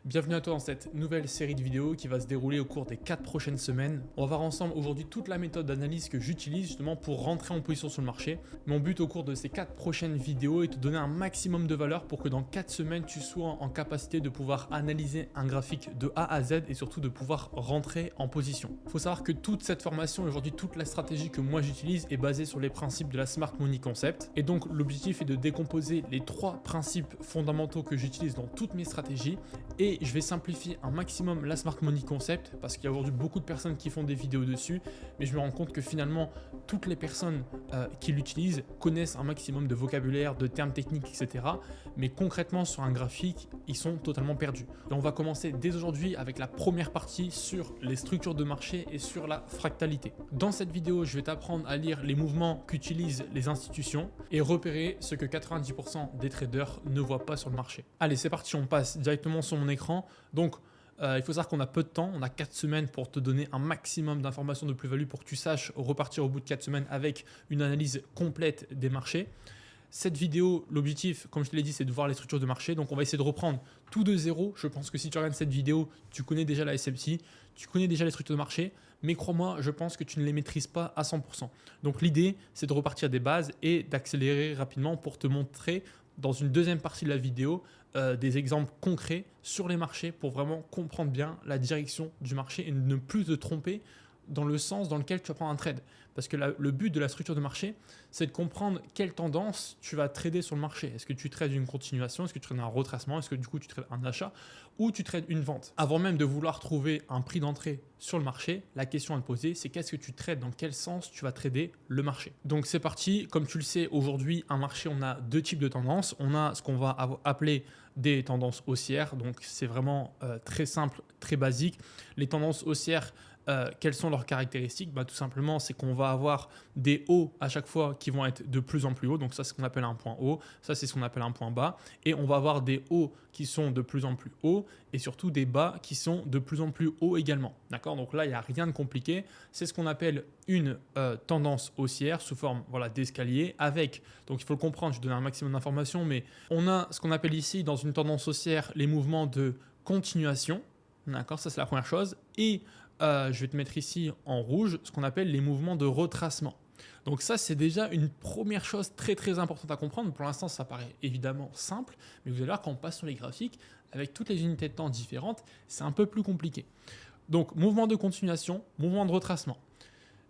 Bienvenue à toi dans cette nouvelle série de vidéos qui va se dérouler au cours des 4 prochaines semaines. On va voir ensemble aujourd'hui toute la méthode d'analyse que j'utilise justement pour rentrer en position sur le marché. Mon but au cours de ces 4 prochaines vidéos est de te donner un maximum de valeur pour que dans 4 semaines tu sois en capacité de pouvoir analyser un graphique de A à Z et surtout de pouvoir rentrer en position. Il faut savoir que toute cette formation et aujourd'hui toute la stratégie que moi j'utilise est basée sur les principes de la Smart Money Concept. Et donc l'objectif est de décomposer les 3 principes fondamentaux que j'utilise dans toutes mes stratégies. Et je vais simplifier un maximum la Smart Money Concept parce qu'il y a aujourd'hui beaucoup de personnes qui font des vidéos dessus, mais je me rends compte que finalement toutes les personnes qui l'utilisent connaissent un maximum de vocabulaire, de termes techniques, etc. Mais concrètement sur un graphique, ils sont totalement perdus. Et on va commencer dès aujourd'hui avec la première partie sur les structures de marché et sur la fractalité. Dans cette vidéo, je vais t'apprendre à lire les mouvements qu'utilisent les institutions et repérer ce que 90% des traders ne voient pas sur le marché. Allez, c'est parti, on passe directement sur mon écran. Donc, il faut savoir qu'on a peu de temps, on a 4 semaines pour te donner un maximum d'informations de plus-value pour que tu saches repartir au bout de 4 semaines avec une analyse complète des marchés. Cette vidéo, l'objectif, comme je te l'ai dit, c'est de voir les structures de marché. Donc, on va essayer de reprendre tout de zéro. Je pense que si tu regardes cette vidéo, tu connais déjà la SMC, tu connais déjà les structures de marché. Mais crois-moi, je pense que tu ne les maîtrises pas à 100%. Donc, l'idée, c'est de repartir des bases et d'accélérer rapidement pour te montrer dans une deuxième partie de la vidéo des exemples concrets sur les marchés pour vraiment comprendre bien la direction du marché et ne plus te tromper dans le sens dans lequel tu vas prendre un trade. Parce que le but de la structure de marché, c'est de comprendre quelle tendance tu vas trader sur le marché. Est-ce que tu trades une continuation? Est-ce que tu trades un retracement? Est-ce que du coup tu trades un achat? Ou tu trades une vente? Avant même de vouloir trouver un prix d'entrée sur le marché, la question à te poser, c'est qu'est-ce que tu trades? Dans quel sens tu vas trader le marché? Donc c'est parti. Comme tu le sais, aujourd'hui, un marché, on a 2 types de tendances. On a ce qu'on va appeler des tendances haussières. Donc c'est vraiment très simple, très basique. Les tendances haussières, quelles sont leurs caractéristiques? Tout simplement, c'est qu'on va avoir des hauts à chaque fois qui vont être de plus en plus hauts. Donc ça, c'est ce qu'on appelle un point haut. Ça, c'est ce qu'on appelle un point bas. Et on va avoir des hauts qui sont de plus en plus hauts et surtout des bas qui sont de plus en plus hauts également. D'accord? Donc là, il n'y a rien de compliqué. C'est ce qu'on appelle une tendance haussière sous forme d'escalier avec, donc il faut le comprendre, je donne un maximum d'informations, mais on a ce qu'on appelle ici dans une tendance haussière les mouvements de continuation. D'accord? Ça, c'est la première chose. Et je vais te mettre ici en rouge ce qu'on appelle les mouvements de retracement. Donc ça, c'est déjà une première chose très très importante à comprendre. Pour l'instant, ça paraît évidemment simple, mais vous allez voir quand on passe sur les graphiques, avec toutes les unités de temps différentes, c'est un peu plus compliqué. Donc, mouvement de continuation, mouvement de retracement.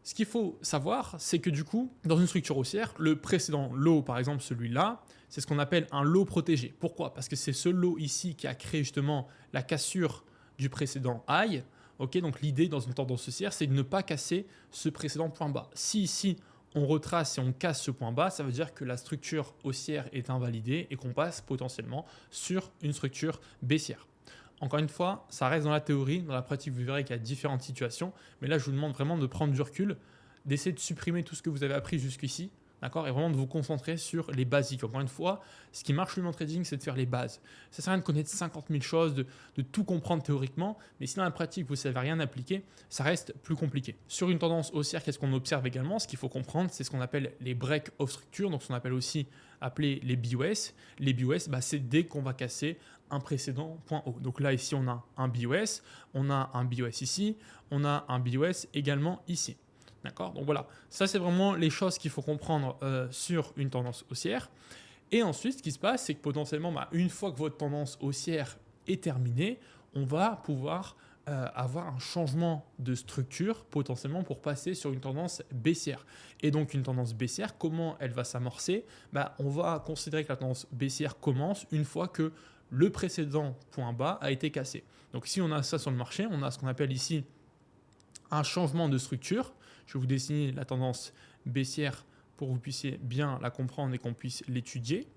Ce qu'il faut savoir, c'est que du coup, dans une structure haussière, le précédent lot, par exemple celui-là, c'est ce qu'on appelle un lot protégé. Pourquoi? Parce que c'est ce lot ici qui a créé justement la cassure du précédent high. Okay, donc l'idée dans une tendance haussière, c'est de ne pas casser ce précédent point bas. Si ici, on retrace et on casse ce point bas, ça veut dire que la structure haussière est invalidée et qu'on passe potentiellement sur une structure baissière. Encore une fois, ça reste dans la théorie. Dans la pratique, vous verrez qu'il y a différentes situations. Mais là, je vous demande vraiment de prendre du recul, d'essayer de supprimer tout ce que vous avez appris jusqu'ici. D'accord? Et vraiment de vous concentrer sur les basiques. Encore une fois, ce qui marche le en trading, c'est de faire les bases. Ça ne sert à rien de connaître 50 000 choses, de tout comprendre théoriquement, mais si dans la pratique, vous ne savez rien appliquer, ça reste plus compliqué. Sur une tendance haussière, qu'est-ce qu'on observe également? Ce qu'il faut comprendre, c'est ce qu'on appelle les break of structure, donc ce qu'on appelle aussi appeler les BOS. Les BOS, c'est dès qu'on va casser un précédent point haut. Donc là, ici, on a un BOS, on a un BOS ici, on a un BOS également ici. D'accord? Donc voilà, ça c'est vraiment les choses qu'il faut comprendre sur une tendance haussière. Et ensuite, ce qui se passe, c'est que potentiellement, une fois que votre tendance haussière est terminée, on va pouvoir avoir un changement de structure potentiellement pour passer sur une tendance baissière. Et donc une tendance baissière, comment elle va s'amorcer? On va considérer que la tendance baissière commence une fois que le précédent point bas a été cassé. Donc si on a ça sur le marché, on a ce qu'on appelle ici un changement de structure. Je vais vous dessiner la tendance baissière pour que vous puissiez bien la comprendre et qu'on puisse l'étudier.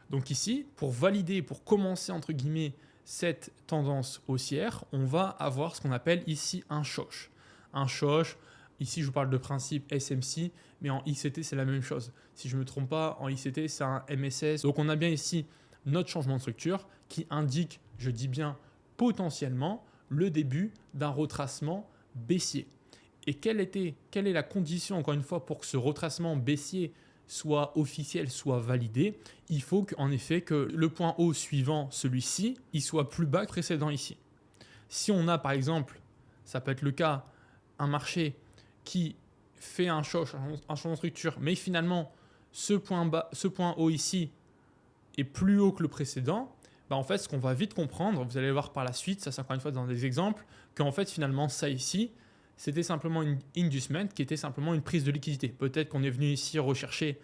Donc ici, pour valider, pour commencer entre guillemets cette tendance haussière, on va avoir ce qu'on appelle ici un shosh. Un shosh, ici je vous parle de principe SMC, mais en ICT c'est la même chose. Si je ne me trompe pas, en ICT c'est un MSS. Donc on a bien ici notre changement de structure qui indique, je dis bien potentiellement, le début d'un retracement baissier. Et quelle est la condition, encore une fois, pour que ce retracement baissier soit officiel, soit validé, il faut qu'en effet que le point haut suivant celui-ci, il soit plus bas que précédent ici. Si on a par exemple, ça peut être le cas, un marché qui fait un changement de structure, mais finalement ce point haut ici est plus haut que le précédent, bah en fait ce qu'on va vite comprendre, vous allez voir par la suite, ça c'est encore une fois dans des exemples, qu'en fait finalement ça ici, c'était simplement une inducement qui était simplement une prise de liquidité. Peut-être qu'on est venu ici rechercher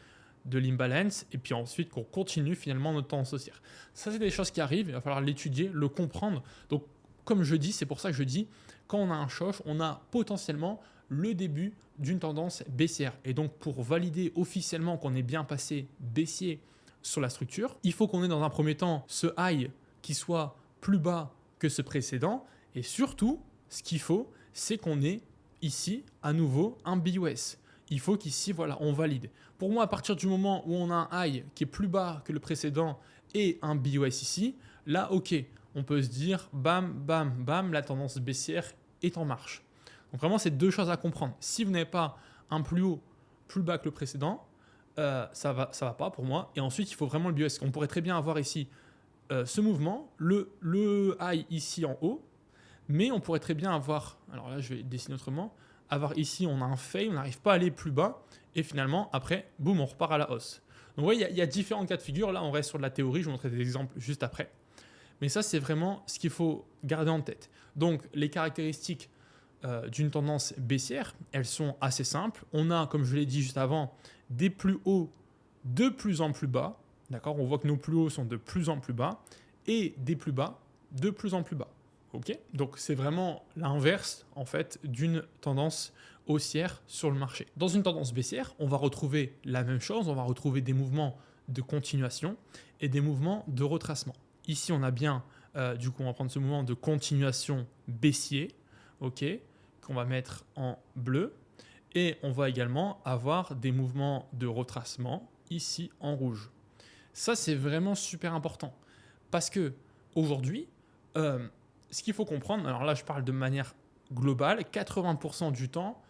de l'imbalance et puis ensuite qu'on continue finalement notre tendance haussière. Ça c'est des choses qui arrivent, il va falloir l'étudier, le comprendre. Donc comme je dis, c'est pour ça que je dis, quand on a un choc, on a potentiellement le début d'une tendance baissière. Et donc pour valider officiellement qu'on est bien passé baissier sur la structure, il faut qu'on ait dans un premier temps ce high qui soit plus bas que ce précédent. Et surtout, ce qu'il faut, c'est qu'on ait ici à nouveau un BUS. Il faut qu'ici, voilà, on valide. Pour moi, à partir du moment où on a un high qui est plus bas que le précédent et un BUS ici, là, ok, on peut se dire, bam, bam, bam, la tendance baissière est en marche. Donc vraiment, c'est deux choses à comprendre. Si vous n'avez pas un plus haut, plus bas que le précédent, ça va pas pour moi. Et ensuite, il faut vraiment le BUS. On pourrait très bien avoir ici ce mouvement, le high ici en haut, mais on pourrait très bien avoir, alors là je vais dessiner autrement, avoir ici on a un fail, on n'arrive pas à aller plus bas, et finalement après, boum, on repart à la hausse. Donc vous voyez, il y a différents cas de figure. Là on reste sur de la théorie, je vais vous montrer des exemples juste après. Mais ça c'est vraiment ce qu'il faut garder en tête. Donc les caractéristiques d'une tendance baissière, elles sont assez simples. On a, comme je l'ai dit juste avant, des plus hauts de plus en plus bas. D'accord, on voit que nos plus hauts sont de plus en plus bas et des plus bas de plus en plus bas. Ok, donc c'est vraiment l'inverse en fait d'une tendance haussière sur le marché. Dans une tendance baissière, on va retrouver la même chose, on va retrouver des mouvements de continuation et des mouvements de retracement. Ici, on a bien, du coup, on va prendre ce mouvement de continuation baissier, ok, qu'on va mettre en bleu, et on va également avoir des mouvements de retracement ici en rouge. Ça, c'est vraiment super important parce que aujourd'hui, ce qu'il faut comprendre, alors là je parle de manière globale, 80% du temps,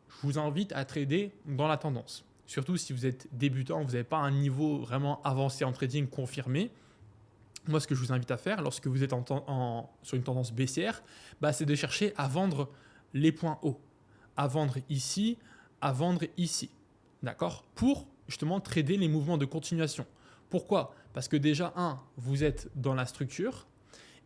je vous invite à trader dans la tendance. Surtout si vous êtes débutant, vous n'avez pas un niveau vraiment avancé en trading confirmé. Moi, ce que je vous invite à faire lorsque vous êtes sur une tendance baissière, bah, c'est de chercher à vendre les points hauts, à vendre ici, à vendre ici. D'accord ? Pour justement trader les mouvements de continuation. Pourquoi ? Parce que déjà, vous êtes dans la structure.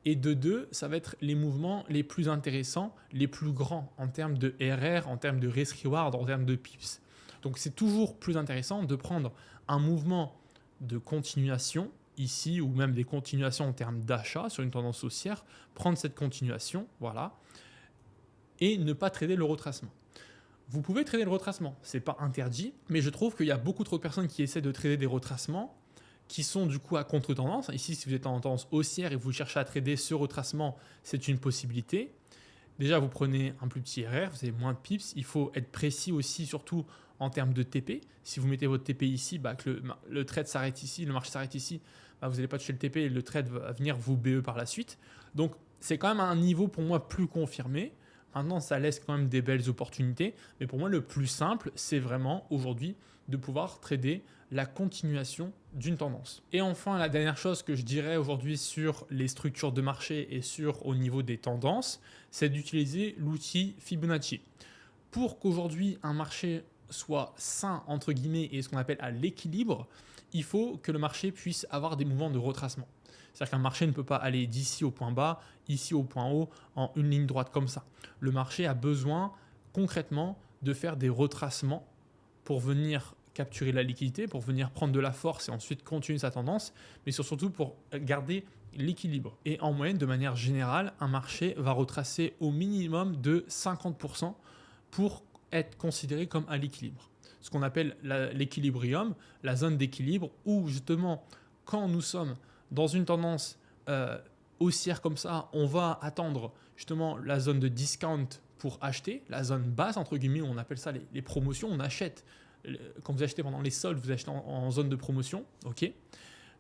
Et de deux, ça va être les mouvements les plus intéressants, les plus grands en termes de RR, en termes de risk-reward, en termes de pips. Donc c'est toujours plus intéressant de prendre un mouvement de continuation ici ou même des continuations en termes d'achat sur une tendance haussière, prendre cette continuation, voilà, et ne pas trader le retracement. Vous pouvez trader le retracement, c'est pas interdit, mais je trouve qu'il y a beaucoup trop de personnes qui essaient de trader des retracements qui sont du coup à contre-tendance. Ici, si vous êtes en tendance haussière et vous cherchez à trader ce retracement, c'est une possibilité. Déjà, vous prenez un plus petit RR, vous avez moins de pips. Il faut être précis aussi, surtout en termes de TP. Si vous mettez votre TP ici, bah, que le trade s'arrête ici, le marché s'arrête ici, bah, vous n'allez pas toucher le TP et le trade va venir vous BE par la suite. Donc, c'est quand même un niveau pour moi plus confirmé. Maintenant, ça laisse quand même des belles opportunités. Mais pour moi, le plus simple, c'est vraiment aujourd'hui de pouvoir trader la continuation d'une tendance. Et enfin, la dernière chose que je dirais aujourd'hui sur les structures de marché et au niveau des tendances, c'est d'utiliser l'outil Fibonacci. Pour qu'aujourd'hui un marché soit sain entre guillemets et ce qu'on appelle à l'équilibre, il faut que le marché puisse avoir des mouvements de retracement. C'est-à-dire qu'un marché ne peut pas aller d'ici au point bas, ici au point haut, en une ligne droite comme ça. Le marché a besoin concrètement de faire des retracements pour venir capturer la liquidité, pour venir prendre de la force et ensuite continuer sa tendance, mais surtout pour garder l'équilibre. Et en moyenne, de manière générale, un marché va retracer au minimum de 50% pour être considéré comme à l'équilibre. Ce qu'on appelle l'équilibrium, la zone d'équilibre, où justement, quand nous sommes dans une tendance haussière comme ça, on va attendre justement la zone de discount pour acheter, la zone basse, entre guillemets, on appelle ça les promotions, on achète. Quand vous achetez pendant les soldes, vous achetez en zone de promotion, ok.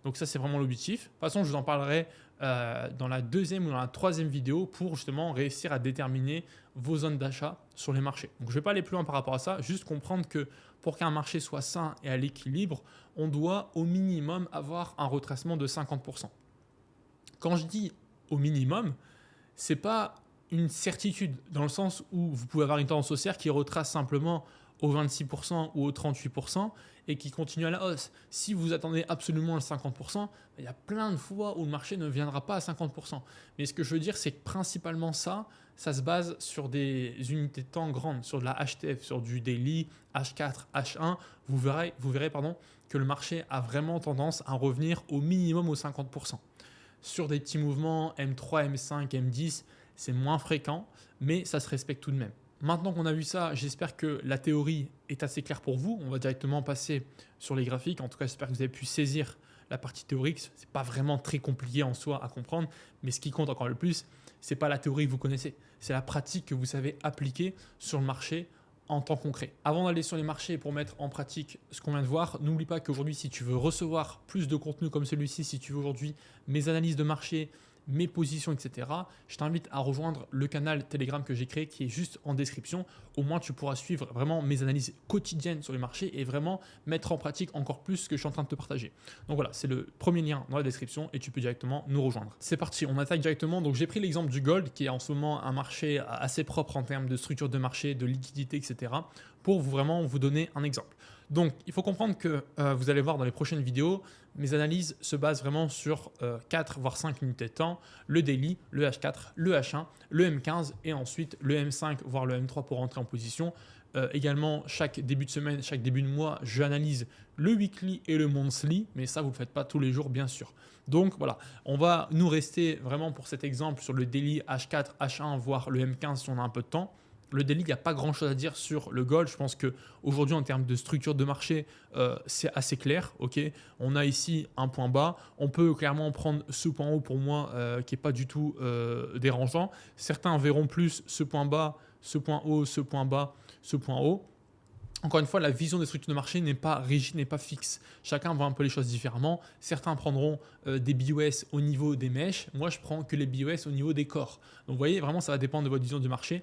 Donc ça, c'est vraiment l'objectif. De toute façon, je vous en parlerai dans la deuxième ou dans la troisième vidéo pour justement réussir à déterminer vos zones d'achat sur les marchés. Donc je ne vais pas aller plus loin par rapport à ça, juste comprendre que pour qu'un marché soit sain et à l'équilibre, on doit au minimum avoir un retracement de 50%. Quand je dis au minimum, ce n'est pas une certitude dans le sens où vous pouvez avoir une tendance haussière qui retrace simplement au 26% ou au 38% et qui continue à la hausse. Si vous attendez absolument le 50%, il y a plein de fois où le marché ne viendra pas à 50%. Mais ce que je veux dire, c'est que principalement ça se base sur des unités de temps grandes, sur de la HTF, sur du daily, H4, H1. Vous verrez que le marché a vraiment tendance à revenir au minimum aux 50%. Sur des petits mouvements M3, M5, M10, c'est moins fréquent, mais ça se respecte tout de même. Maintenant qu'on a vu ça, j'espère que la théorie est assez claire pour vous. On va directement passer sur les graphiques. En tout cas, j'espère que vous avez pu saisir la partie théorique. Ce n'est pas vraiment très compliqué en soi à comprendre, mais ce qui compte encore le plus, ce n'est pas la théorie que vous connaissez, c'est la pratique que vous savez appliquer sur le marché en temps concret. Avant d'aller sur les marchés pour mettre en pratique ce qu'on vient de voir, n'oublie pas qu'aujourd'hui, si tu veux recevoir plus de contenu comme celui-ci, si tu veux aujourd'hui mes analyses de marché, mes positions, etc., je t'invite à rejoindre le canal Telegram que j'ai créé qui est juste en description. Au moins, tu pourras suivre vraiment mes analyses quotidiennes sur les marchés et vraiment mettre en pratique encore plus ce que je suis en train de te partager. Donc voilà, c'est le premier lien dans la description et tu peux directement nous rejoindre. C'est parti, on attaque directement. Donc j'ai pris l'exemple du gold qui est en ce moment un marché assez propre en termes de structure de marché, de liquidité, etc. pour vraiment vous donner un exemple. Donc, il faut comprendre que vous allez voir dans les prochaines vidéos, mes analyses se basent vraiment sur 4 voire 5 unités de temps, le daily, le H4, le H1, le M15 et ensuite le M5 voire le M3 pour rentrer en position. Également, chaque début de semaine, chaque début de mois, j'analyse le weekly et le monthly, mais ça, vous ne le faites pas tous les jours, bien sûr. Donc voilà, on va nous rester vraiment pour cet exemple sur le daily H4, H1, voire le M15 si on a un peu de temps. Le daily, il n'y a pas grand chose à dire sur le gold. Je pense qu'aujourd'hui, en termes de structure de marché, c'est assez clair. Okay, on a ici un point bas. On peut clairement prendre ce point haut pour moi qui n'est pas du tout dérangeant. Certains verront plus ce point bas, ce point haut, ce point bas, ce point haut. Encore une fois, la vision des structures de marché n'est pas rigide, n'est pas fixe. Chacun voit un peu les choses différemment. Certains prendront des BOS au niveau des mèches. Moi, je prends que les BOS au niveau des corps. Donc, vous voyez, vraiment, ça va dépendre de votre vision du marché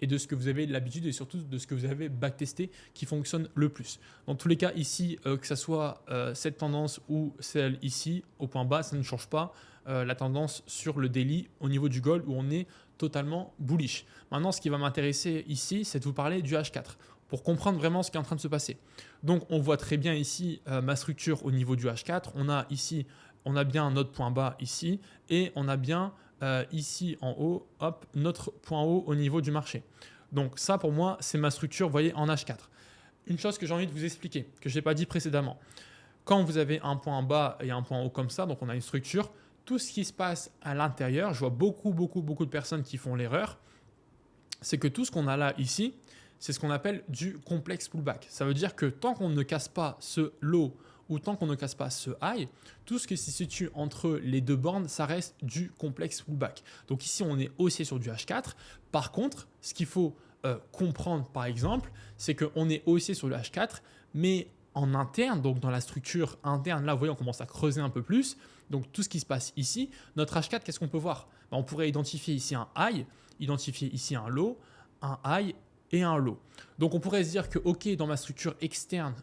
et de ce que vous avez l'habitude et surtout de ce que vous avez backtesté qui fonctionne le plus. Dans tous les cas, ici, que ce soit cette tendance ou celle ici, au point bas, ça ne change pas la tendance sur le daily au niveau du gold où on est totalement bullish. Maintenant, ce qui va m'intéresser ici, c'est de vous parler du H4 pour comprendre vraiment ce qui est en train de se passer. Donc, on voit très bien ici ma structure au niveau du H4. On a ici, on a bien notre point bas ici et on a bien ici en haut, hop, notre point haut au niveau du marché. Donc ça pour moi, c'est ma structure, vous voyez, en H4. Une chose que j'ai envie de vous expliquer, que je n'ai pas dit précédemment. Quand vous avez un point bas et un point haut comme ça, donc on a une structure, tout ce qui se passe à l'intérieur, je vois beaucoup de personnes qui font l'erreur, c'est que tout ce qu'on a là ici, c'est ce qu'on appelle du complexe pullback. Ça veut dire que tant qu'on ne casse pas ce low ou tant qu'on ne casse pas ce high, tout ce qui se situe entre les deux bornes, ça reste du complexe pullback. Donc ici, on est haussier sur du H4. Par contre, ce qu'il faut comprendre, par exemple, c'est qu'on est haussier sur le H4, mais en interne, donc dans la structure interne, là, vous voyez, on commence à creuser un peu plus. Donc tout ce qui se passe ici, notre H4, qu'est-ce qu'on peut voir? On pourrait identifier ici un high, identifier ici un low, un high et un low. Donc on pourrait se dire que, ok, dans ma structure externe,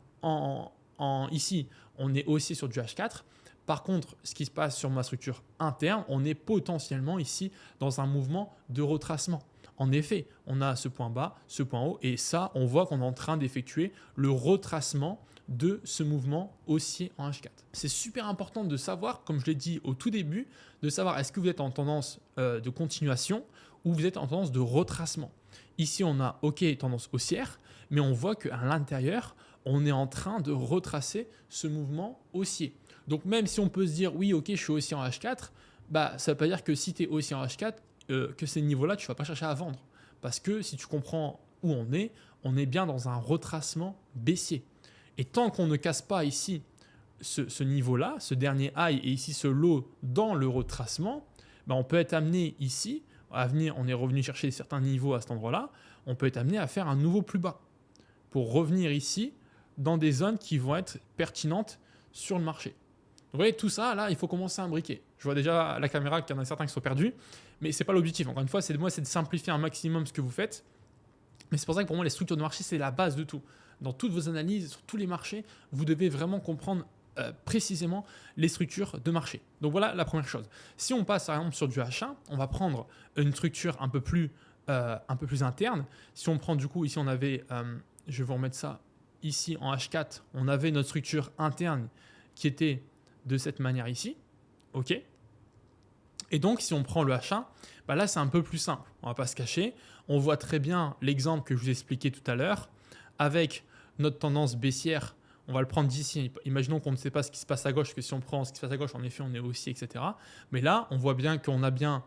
ici, on est haussier sur du H4. Par contre, ce qui se passe sur ma structure interne, on est potentiellement ici dans un mouvement de retracement. En effet, on a ce point bas, ce point haut, et ça, on voit qu'on est en train d'effectuer le retracement de ce mouvement haussier en H4. C'est super important de savoir, comme je l'ai dit au tout début, de savoir est-ce que vous êtes en tendance de continuation ou vous êtes en tendance de retracement. Ici, on a OK, tendance haussière, mais on voit qu'à l'intérieur, on est en train de retracer ce mouvement haussier. Donc même si on peut se dire oui, ok, je suis haussier en H4, bah, ça ne veut pas dire que si tu es haussier en H4, que ces niveaux-là, tu ne vas pas chercher à vendre. Parce que si tu comprends où on est bien dans un retracement baissier. Et tant qu'on ne casse pas ici ce niveau-là, ce dernier high et ici ce low dans le retracement, bah, on peut être amené ici, à venir, on est revenu chercher certains niveaux à cet endroit-là, on peut être amené à faire un nouveau plus bas pour revenir ici dans des zones qui vont être pertinentes sur le marché. Vous voyez, tout ça, là, il faut commencer à imbriquer. Je vois déjà à la caméra qu'il y en a certains qui sont perdus, mais ce n'est pas l'objectif. Encore une fois, c'est de simplifier un maximum ce que vous faites. Mais c'est pour ça que pour moi, les structures de marché, c'est la base de tout. Dans toutes vos analyses, sur tous les marchés, vous devez vraiment comprendre précisément les structures de marché. Donc voilà la première chose. Si on passe par exemple sur du H1, on va prendre une structure un peu plus interne. Si on prend du coup, ici on avait, je vais vous remettre ça ici en H4, on avait notre structure interne qui était de cette manière ici. OK. Et donc, si on prend le H1, bah là, c'est un peu plus simple. On ne va pas se cacher. On voit très bien l'exemple que je vous ai expliqué tout à l'heure avec notre tendance baissière. On va le prendre d'ici. Imaginons qu'on ne sait pas ce qui se passe à gauche, parce que si on prend ce qui se passe à gauche, en effet, on est haussier, etc. Mais là, on voit bien qu'on a bien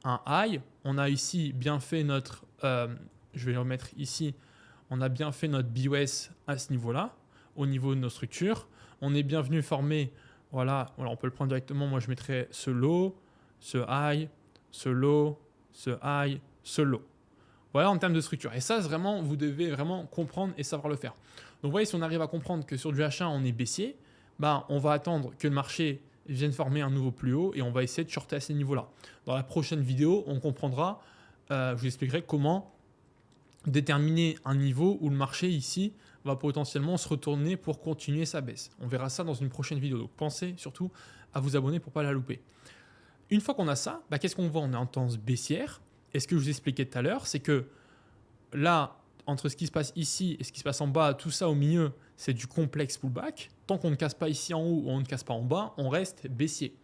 un high. On a ici bien fait notre... je vais le remettre ici. On a bien fait notre BOS à ce niveau-là, au niveau de nos structures. On est bien venu former... Voilà, on peut le prendre directement. Moi, je mettrais ce low, ce high, ce low, ce high, ce low. Voilà en termes de structure. Et ça, vraiment, vous devez vraiment comprendre et savoir le faire. Donc, vous voyez, si on arrive à comprendre que sur du H1, on est baissier, bah, on va attendre que le marché vienne former un nouveau plus haut et on va essayer de shorter à ces niveaux-là. Dans la prochaine vidéo, on comprendra, je vous expliquerai comment déterminer un niveau où le marché ici va potentiellement se retourner pour continuer sa baisse. On verra ça dans une prochaine vidéo. Donc, pensez surtout à vous abonner pour ne pas la louper. Une fois qu'on a ça, bah, qu'est-ce qu'on voit? On est en tendance baissière. Et ce que je vous expliquais tout à l'heure, c'est que là, entre ce qui se passe ici et ce qui se passe en bas, tout ça au milieu, c'est du complexe pullback. Tant qu'on ne casse pas ici en haut ou on ne casse pas en bas, on reste baissier.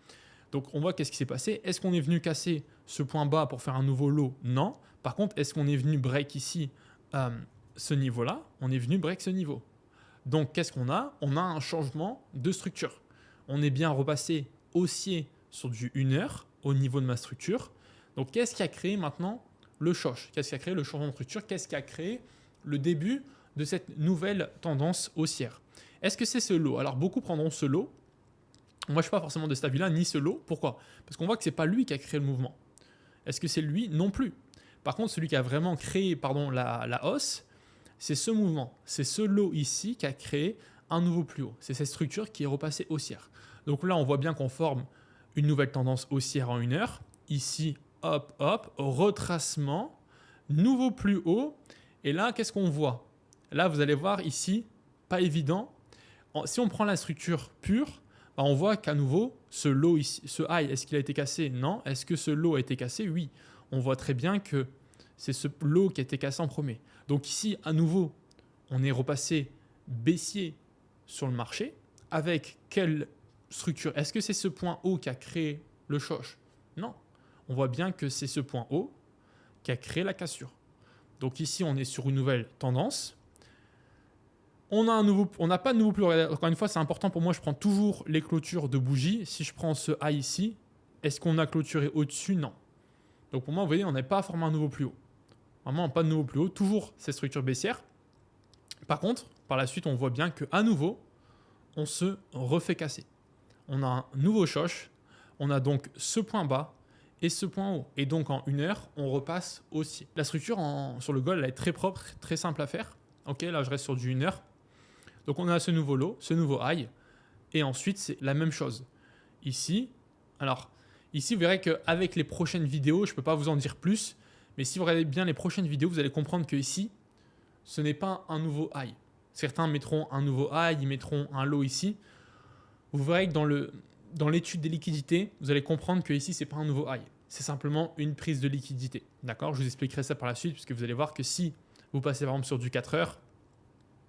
Donc on voit qu'est-ce qui s'est passé. Est-ce qu'on est venu casser ce point bas pour faire un nouveau low? Non. Par contre, est-ce qu'on est venu break ici ce niveau-là? On est venu break ce niveau. Donc qu'est-ce qu'on a? On a un changement de structure. On est bien repassé haussier sur du 1 heure au niveau de ma structure. Donc qu'est-ce qui a créé maintenant le choc? Qu'est-ce qui a créé le changement de structure? Qu'est-ce qui a créé le début de cette nouvelle tendance haussière? Est-ce que c'est ce lot? Alors beaucoup prendront ce lot. Moi, je ne suis pas forcément de cet avis-là, ni ce lot. Pourquoi? Parce qu'on voit que ce n'est pas lui qui a créé le mouvement. Est-ce que c'est lui? Non plus. Par contre, celui qui a vraiment créé la hausse, c'est ce mouvement. C'est ce lot ici qui a créé un nouveau plus haut. C'est cette structure qui est repassée haussière. Donc là, on voit bien qu'on forme une nouvelle tendance haussière en 1 heure. Ici, hop, hop, retracement, nouveau plus haut. Et là, qu'est-ce qu'on voit? Là, vous allez voir ici, pas évident. Si on prend la structure pure, bah, on voit qu'à nouveau, ce low ici, ce high, est-ce qu'il a été cassé? Non. Est-ce que ce low a été cassé? Oui. On voit très bien que c'est ce low qui a été cassé en premier. Donc ici, à nouveau, on est repassé baissier sur le marché. Avec quelle structure? Est-ce que c'est ce point haut qui a créé le choc? Non. On voit bien que c'est ce point haut qui a créé la cassure. Donc ici, on est sur une nouvelle tendance. On n'a pas de nouveau plus haut. Encore une fois, c'est important pour moi, je prends toujours les clôtures de bougies. Si je prends ce high ici, est-ce qu'on a clôturé au-dessus? Non. Donc pour moi, vous voyez, on n'a pas formé un nouveau plus haut. Vraiment, pas de nouveau plus haut. Toujours cette structure baissière. Par contre, par la suite, on voit bien qu'à nouveau, on se refait casser. On a un nouveau choc. On a donc ce point bas et ce point haut. Et donc en 1 heure, on repasse haussier. La structure sur le gold, elle est très propre, très simple à faire. Ok, là je reste sur du 1 heure. Donc on a ce nouveau low, ce nouveau high. Et ensuite, c'est la même chose. Ici, alors ici, vous verrez qu'avec les prochaines vidéos, je ne peux pas vous en dire plus. Mais si vous regardez bien les prochaines vidéos, vous allez comprendre que ici, ce n'est pas un nouveau high. Certains mettront un nouveau high, ils mettront un low ici. Vous verrez que dans l'étude des liquidités, vous allez comprendre que ici, ce n'est pas un nouveau high. C'est simplement une prise de liquidité. D'accord? Je vous expliquerai ça par la suite, puisque vous allez voir que si vous passez par exemple sur du 4 heures,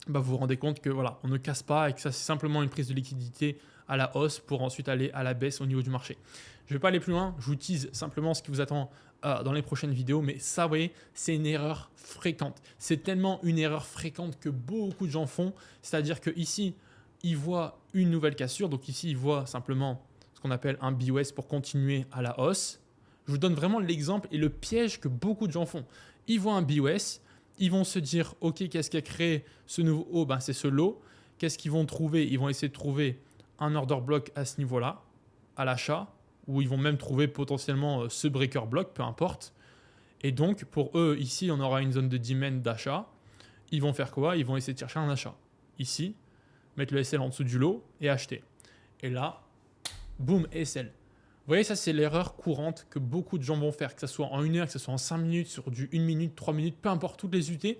bah vous vous rendez compte que voilà, on ne casse pas et que ça, c'est simplement une prise de liquidité à la hausse pour ensuite aller à la baisse au niveau du marché. Je ne vais pas aller plus loin, je vous tease simplement ce qui vous attend dans les prochaines vidéos, mais ça, vous voyez, c'est une erreur fréquente. C'est tellement une erreur fréquente que beaucoup de gens font, c'est-à-dire qu'ici, ils voient une nouvelle cassure, donc ici, ils voient simplement ce qu'on appelle un BOS pour continuer à la hausse. Je vous donne vraiment l'exemple et le piège que beaucoup de gens font. Ils voient un BOS, ils vont se dire, ok, qu'est-ce qui a créé ce nouveau haut? Ben, c'est ce low. Qu'est-ce qu'ils vont trouver? Ils vont essayer de trouver un order block à ce niveau-là, à l'achat, ou ils vont même trouver potentiellement ce breaker block, peu importe. Et donc, pour eux, ici, on aura une zone de demand d'achat. Ils vont faire quoi? Ils vont essayer de chercher un achat. Ici, mettre le SL en dessous du lot et acheter. Et là, boum, et sell. Vous voyez, ça c'est l'erreur courante que beaucoup de gens vont faire, que ce soit en 1 heure, que ce soit en 5 minutes, sur du 1 minute, 3 minutes, peu importe toutes les UT.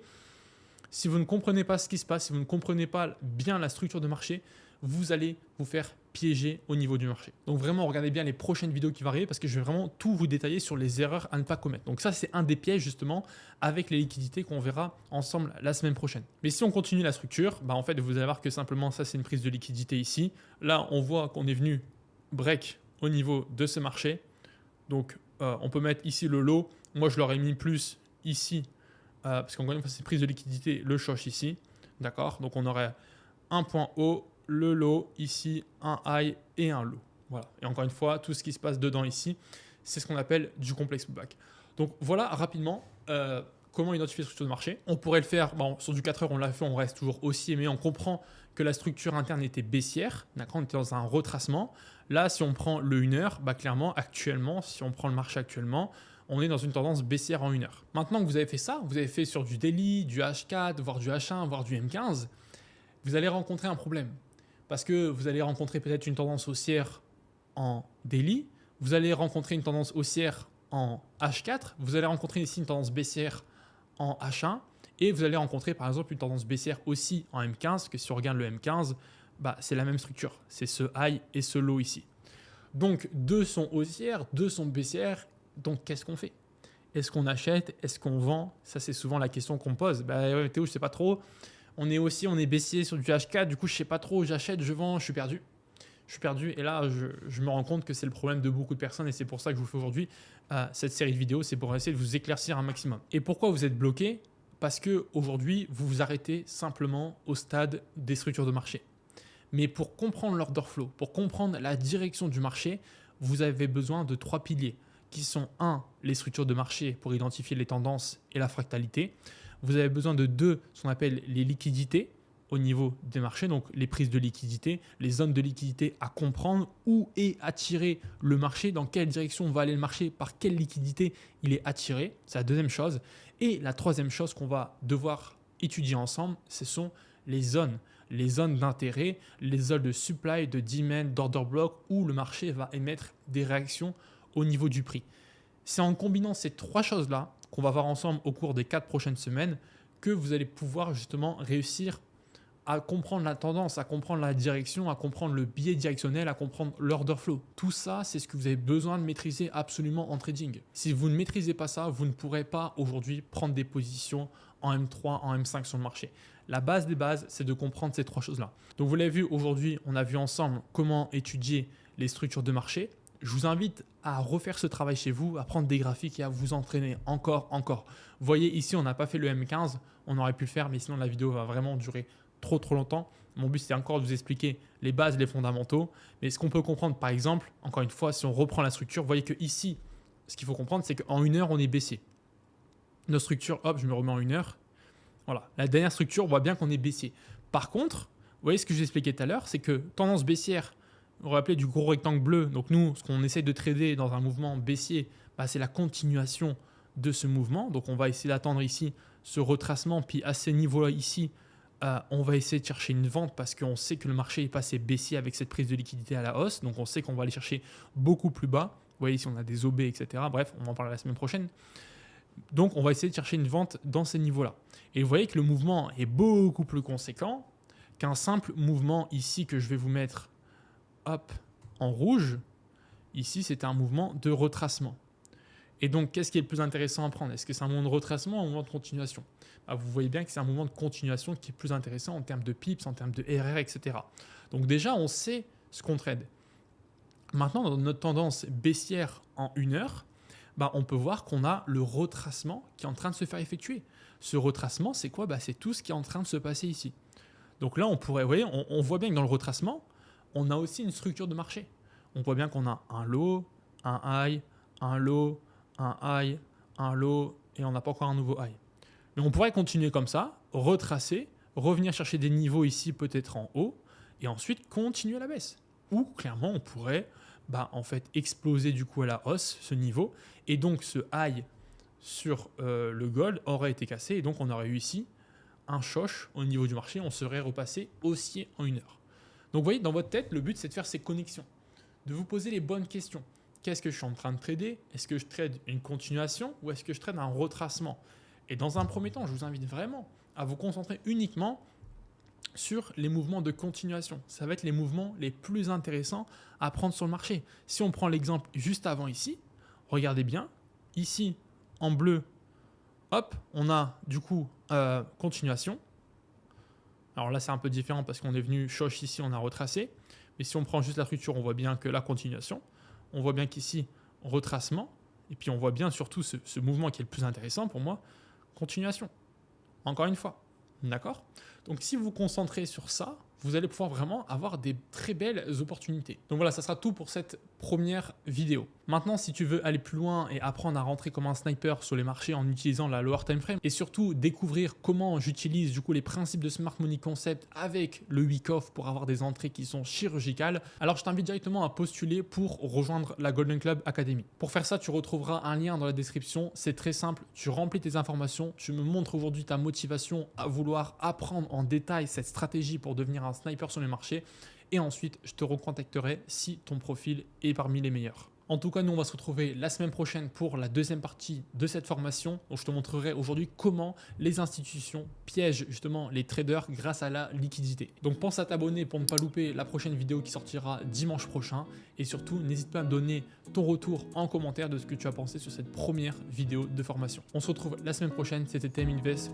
Si vous ne comprenez pas ce qui se passe, si vous ne comprenez pas bien la structure de marché, vous allez vous faire piéger au niveau du marché. Donc vraiment, regardez bien les prochaines vidéos qui vont arriver parce que je vais vraiment tout vous détailler sur les erreurs à ne pas commettre. Donc ça, c'est un des pièges justement avec les liquidités qu'on verra ensemble la semaine prochaine. Mais si on continue la structure, en fait, vous allez voir que simplement ça, c'est une prise de liquidité ici. Là, on voit qu'on est venu break au niveau de ce marché. Donc, on peut mettre ici le low. Moi, je l'aurais mis plus ici parce qu'encore une fois, c'est une prise de liquidité, le choche ici. D'accord? Donc, on aurait un point haut, le low ici, un high et un low. Voilà. Et encore une fois, tout ce qui se passe dedans ici, c'est ce qu'on appelle du complexe pullback. Donc, voilà rapidement comment identifier la structure de marché. On pourrait le faire, sur du 4 heures, on l'a fait, on reste toujours haussier, mais on comprend que la structure interne était baissière. D'accord? On était dans un retracement. Là, si on prend le 1 heure, clairement, actuellement, si on prend le marché actuellement, on est dans une tendance baissière en 1 heure. Maintenant que vous avez fait ça, vous avez fait sur du daily, du H4, voire du H1, voire du M15, vous allez rencontrer un problème. Parce que vous allez rencontrer peut-être une tendance haussière en daily, vous allez rencontrer une tendance haussière en H4, vous allez rencontrer ici une tendance baissière en H1, et vous allez rencontrer par exemple une tendance baissière aussi en M15, parce que si on regarde le M15, c'est la même structure, c'est ce high et ce low ici. Donc deux sont haussières, deux sont baissières, donc qu'est-ce qu'on fait? Est-ce qu'on achète? Est-ce qu'on vend? Ça c'est souvent la question qu'on me pose. Ouais, Théo, je sais pas trop. On est haussier, on est baissier sur du H4, du coup je sais pas trop, j'achète, je vends, je suis perdu. Je suis perdu et là je me rends compte que c'est le problème de beaucoup de personnes et c'est pour ça que je vous fais aujourd'hui cette série de vidéos, c'est pour essayer de vous éclaircir un maximum. Et pourquoi vous êtes bloqué? Parce qu'aujourd'hui vous vous arrêtez simplement au stade des structures de marché. Mais pour comprendre l'order flow, pour comprendre la direction du marché, vous avez besoin de 3 piliers qui sont 1. Les structures de marché pour identifier les tendances et la fractalité. Vous avez besoin de 2, ce qu'on appelle les liquidités au niveau des marchés, donc les prises de liquidité, les zones de liquidité à comprendre, où est attiré le marché, dans quelle direction va aller le marché, par quelle liquidité il est attiré. C'est la deuxième chose. Et la troisième chose qu'on va devoir étudier ensemble, ce sont les zones d'intérêt, les zones de supply, de demand, d'order block, où le marché va émettre des réactions au niveau du prix. C'est en combinant ces 3 choses-là qu'on va voir ensemble au cours des 4 prochaines semaines que vous allez pouvoir justement réussir à comprendre la tendance, à comprendre la direction, à comprendre le biais directionnel, à comprendre l'order flow. Tout ça, c'est ce que vous avez besoin de maîtriser absolument en trading. Si vous ne maîtrisez pas ça, vous ne pourrez pas aujourd'hui prendre des positions en M3, en M5 sur le marché. La base des bases, c'est de comprendre ces 3 choses-là. Donc vous l'avez vu aujourd'hui, on a vu ensemble comment étudier les structures de marché. Je vous invite à refaire ce travail chez vous, à prendre des graphiques et à vous entraîner encore. Vous voyez ici, on n'a pas fait le M15, on aurait pu le faire, mais sinon la vidéo va vraiment durer trop longtemps. Mon but, c'est encore de vous expliquer les bases, les fondamentaux. Mais ce qu'on peut comprendre, par exemple, encore une fois, si on reprend la structure, vous voyez que ici, ce qu'il faut comprendre, c'est qu'en 1 heure, on est baissier. Notre structure, hop, je me remets en 1 heure. Voilà, la dernière structure, on voit bien qu'on est baissier. Par contre, vous voyez ce que je vous expliquais tout à l'heure, c'est que tendance baissière, vous vous rappelez du gros rectangle bleu. Donc nous, ce qu'on essaie de trader dans un mouvement baissier, c'est la continuation de ce mouvement. Donc on va essayer d'attendre ici ce retracement, puis à ces niveaux-là ici, on va essayer de chercher une vente parce qu'on sait que le marché est passé baissier avec cette prise de liquidité à la hausse. Donc on sait qu'on va aller chercher beaucoup plus bas. Vous voyez ici, on a des OB, etc. Bref, on en parlera la semaine prochaine. Donc on va essayer de chercher une vente dans ces niveaux-là. Et vous voyez que le mouvement est beaucoup plus conséquent qu'un simple mouvement ici que je vais vous mettre en rouge. Ici, c'était un mouvement de retracement. Et donc, qu'est-ce qui est le plus intéressant à prendre? Est-ce que c'est un mouvement de retracement ou un mouvement de continuation? Vous voyez bien que c'est un mouvement de continuation qui est plus intéressant en termes de pips, en termes de RR, etc. Donc déjà, on sait ce qu'on trade. Maintenant, dans notre tendance baissière en 1 heure, on peut voir qu'on a le retracement qui est en train de se faire effectuer. Ce retracement, c'est quoi? C'est tout ce qui est en train de se passer ici. Donc là, on pourrait, vous voyez, on voit bien que dans le retracement, on a aussi une structure de marché. On voit bien qu'on a un low, un high, un low, un high, un low, et on n'a pas encore un nouveau high. Mais on pourrait continuer comme ça, retracer, revenir chercher des niveaux ici peut-être en haut, et ensuite continuer à la baisse. Ou clairement, on pourrait en fait exploser du coup à la hausse ce niveau, et donc ce high sur le gold aurait été cassé, et donc on aurait eu ici un choche au niveau du marché, on serait repassé haussier en 1 heure. Donc vous voyez, dans votre tête, le but c'est de faire ces connexions. de vous poser les bonnes questions. Qu'est-ce que je suis en train de trader? Est-ce que je trade une continuation ou est-ce que je trade un retracement? Et dans un premier temps, je vous invite vraiment à vous concentrer uniquement sur les mouvements de continuation. Ça va être les mouvements les plus intéressants à prendre sur le marché. Si on prend l'exemple juste avant ici, regardez bien, ici en bleu, hop, on a du coup continuation. Alors là, c'est un peu différent parce qu'on est venu choche ici, on a retracé. Mais si on prend juste la structure, on voit bien que la continuation. On voit bien qu'ici, retracement. Et puis on voit bien surtout ce mouvement qui est le plus intéressant pour moi, continuation. Encore une fois. D'accord? Donc si vous vous concentrez sur ça, vous allez pouvoir vraiment avoir des très belles opportunités. Donc voilà, ça sera tout pour cette première vidéo. Maintenant, si tu veux aller plus loin et apprendre à rentrer comme un sniper sur les marchés en utilisant la lower time frame et surtout découvrir comment j'utilise du coup les principes de Smart Money Concept avec le week off pour avoir des entrées qui sont chirurgicales, alors je t'invite directement à postuler pour rejoindre la Golden Club Academy. Pour faire ça, tu retrouveras un lien dans la description. C'est très simple, tu remplis tes informations, tu me montres aujourd'hui ta motivation à vouloir apprendre en détail cette stratégie pour devenir un sniper sur les marchés et ensuite je te recontacterai si ton profil est parmi les meilleurs. En tout cas, nous on va se retrouver la semaine prochaine pour la deuxième partie de cette formation. Donc je te montrerai aujourd'hui comment les institutions piègent justement les traders grâce à la liquidité. Donc pense à t'abonner pour ne pas louper la prochaine vidéo qui sortira dimanche prochain et surtout n'hésite pas à me donner ton retour en commentaire de ce que tu as pensé sur cette première vidéo de formation. On se retrouve la semaine prochaine, c'était TM Invest.